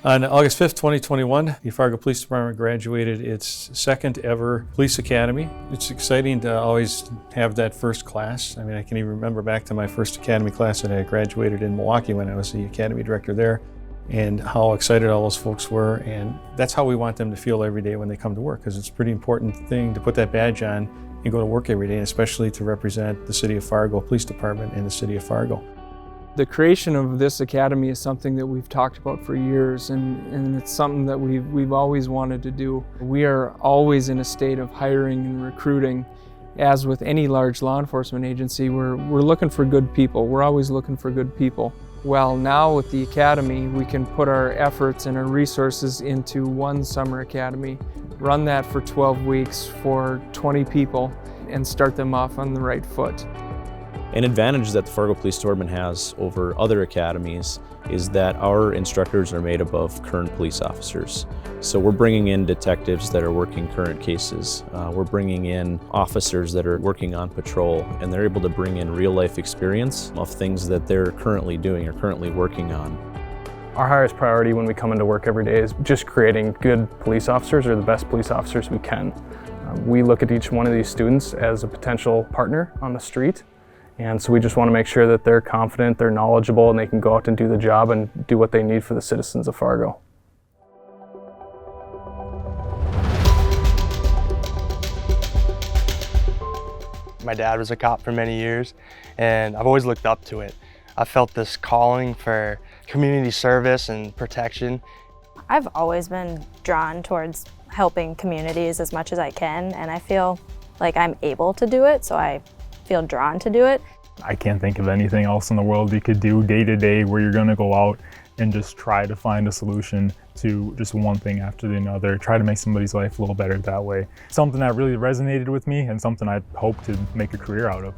On August 5th, 2021, the Fargo Police Department graduated its second ever police academy. It's exciting to always have that first class. I mean, I can even remember back to my first academy class that I graduated in Milwaukee when I was the academy director there, and how excited all those folks were. And that's how we want them to feel every day when they come to work, because it's a pretty important thing to put that badge on and go to work every day, and especially to represent the City of Fargo Police Department and the City of Fargo. The creation of this academy is something that we've talked about for years, and it's something that we've always wanted to do. We are always in a state of hiring and recruiting. As with any large law enforcement agency, we're looking for good people. We're always looking for good people. Well, now with the academy, we can put our efforts and our resources into one summer academy, run that for 12 weeks for 20 people, and start them off on the right foot. An advantage that the Fargo Police Department has over other academies is that our instructors are made up of current police officers. So we're bringing in detectives that are working current cases. We're bringing in officers that are working on patrol, and they're able to bring in real-life experience of things that they're currently doing or currently working on. Our highest priority when we come into work every day is just creating good police officers, or the best police officers we can. We look at each one of these students as a potential partner on the street. And so we just want to make sure that they're confident, they're knowledgeable, and they can go out and do the job and do what they need for the citizens of Fargo. My dad was a cop for many years, and I've always looked up to it. I felt this calling for community service and protection. I've always been drawn towards helping communities as much as I can, and I feel like I'm able to do it, so I feel drawn to do it. I can't think of anything else in the world you could do day to day where you're going to go out and just try to find a solution to just one thing after the other, try to make somebody's life a little better that way. Something that really resonated with me and something I hope to make a career out of.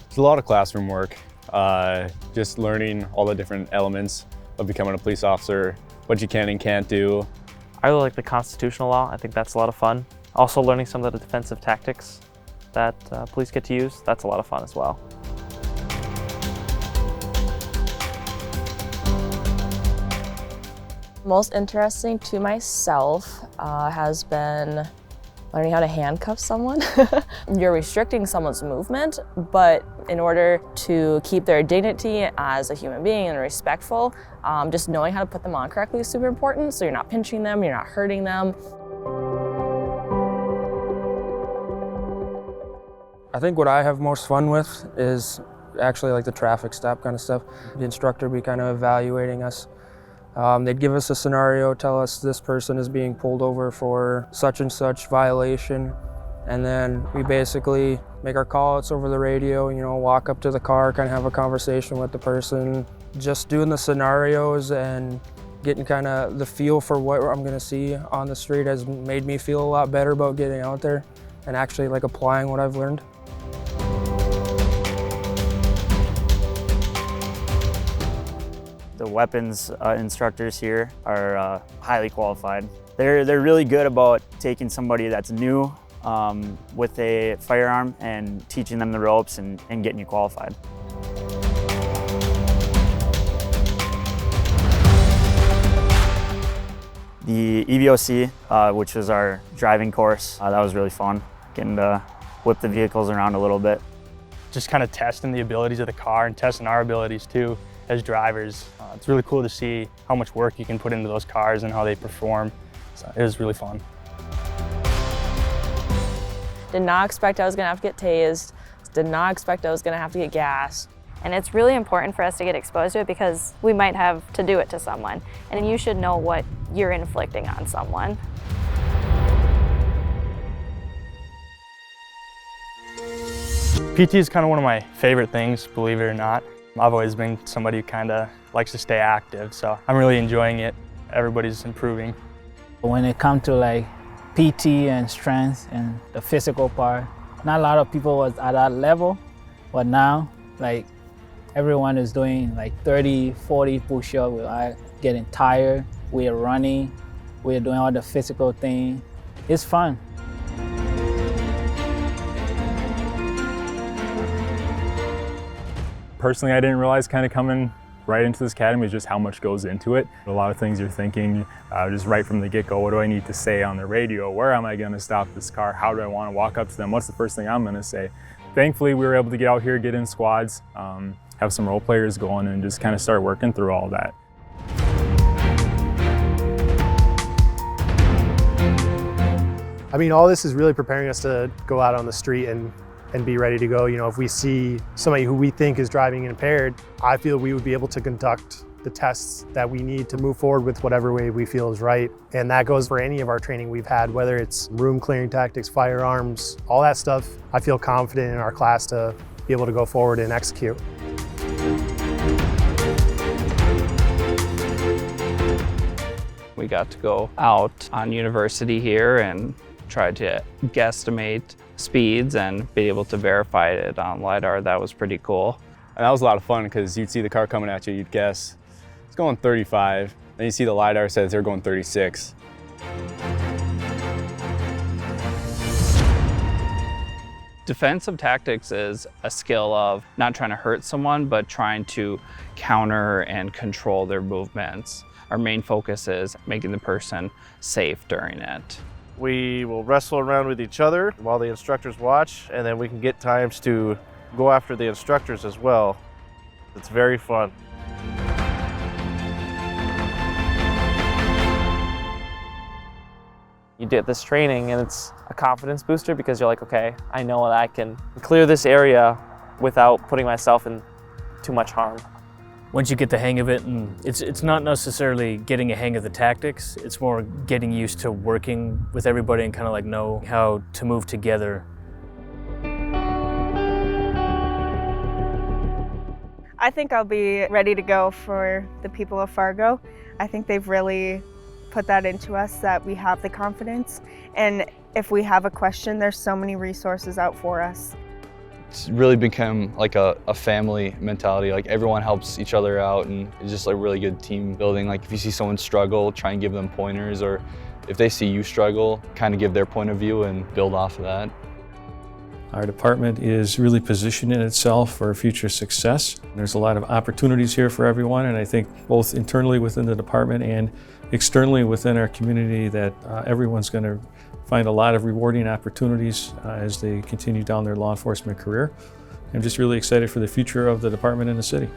It's a lot of classroom work, just learning all the different elements of becoming a police officer, what you can and can't do. I really like the constitutional law. I think that's a lot of fun. Also learning some of the defensive tactics that police get to use, that's a lot of fun as well. Most interesting to myself has been learning how to handcuff someone. You're restricting someone's movement, but in order to keep their dignity as a human being and respectful, just knowing how to put them on correctly is super important, so you're not pinching them, you're not hurting them. I think what I have most fun with is actually like the traffic stop kind of stuff. The instructor would be kind of evaluating us. They'd give us a scenario, tell us this person is being pulled over for such and such violation, and then we basically make our call-outs over the radio, walk up to the car, kind of have a conversation with the person. Just doing the scenarios and getting kind of the feel for what I'm gonna see on the street has made me feel a lot better about getting out there and actually like applying what I've learned. The weapons instructors here are highly qualified. They're really good about taking somebody that's new with a firearm and teaching them the ropes and getting you qualified. The EVOC, which was our driving course, that was really fun, getting to whip the vehicles around a little bit. Just kind of testing the abilities of the car and testing our abilities too as drivers. It's really cool to see how much work you can put into those cars and how they perform. So it was really fun. Did not expect I was gonna have to get tased. Did not expect I was gonna have to get gassed. And it's really important for us to get exposed to it because we might have to do it to someone. And you should know what you're inflicting on someone. PT is kind of one of my favorite things, believe it or not. I've always been somebody who kind of likes to stay active, so I'm really enjoying it. Everybody's improving. When it comes to like PT and strength and the physical part, not a lot of people was at that level, but now like everyone is doing like 30, 40 push-ups. We're getting tired, we're running, we're doing all the physical things. It's fun. personally I didn't realize kind of coming right into this academy is just how much goes into it. A lot of things you're thinking just right from the get-go. What do I need to say on the radio? Where am I going to stop this car? How do I want to walk up to them? What's the first thing I'm going to say? Thankfully, we were able to get out here, get in squads, have some role players going, and just kind of start working through all that. I mean, all this is really preparing us to go out on the street and be ready to go. You know, if we see somebody who we think is driving impaired, I feel we would be able to conduct the tests that we need to move forward with whatever way we feel is right. And that goes for any of our training we've had, whether it's room clearing tactics, firearms, all that stuff. I feel confident in our class to be able to go forward and execute. We got to go out on university here and try to guesstimate speeds and be able to verify it on LiDAR. That was pretty cool. And that was a lot of fun because you'd see the car coming at you, you'd guess it's going 35, then you see the LiDAR says they're going 36. Defensive tactics is a skill of not trying to hurt someone, but trying to counter and control their movements. Our main focus is making the person safe during it. We will wrestle around with each other while the instructors watch, and then we can get times to go after the instructors as well. It's very fun. You get this training and it's a confidence booster because you're like, okay, I know that I can clear this area without putting myself in too much harm. Once you get the hang of it, and it's not necessarily getting a hang of the tactics, it's more getting used to working with everybody and kind of like know how to move together. I think I'll be ready to go for the people of Fargo. I think they've really put that into us, that we have the confidence, and if we have a question, there's so many resources out for us. It's really become like a family mentality. Like everyone helps each other out, and it's just like really good team building. Like if you see someone struggle, try and give them pointers, or if they see you struggle, kind of give their point of view and build off of that. Our department is really positioning itself for future success. There's a lot of opportunities here for everyone, and I think both internally within the department and externally within our community that everyone's going to find a lot of rewarding opportunities as they continue down their law enforcement career. I'm just really excited for the future of the department in the city.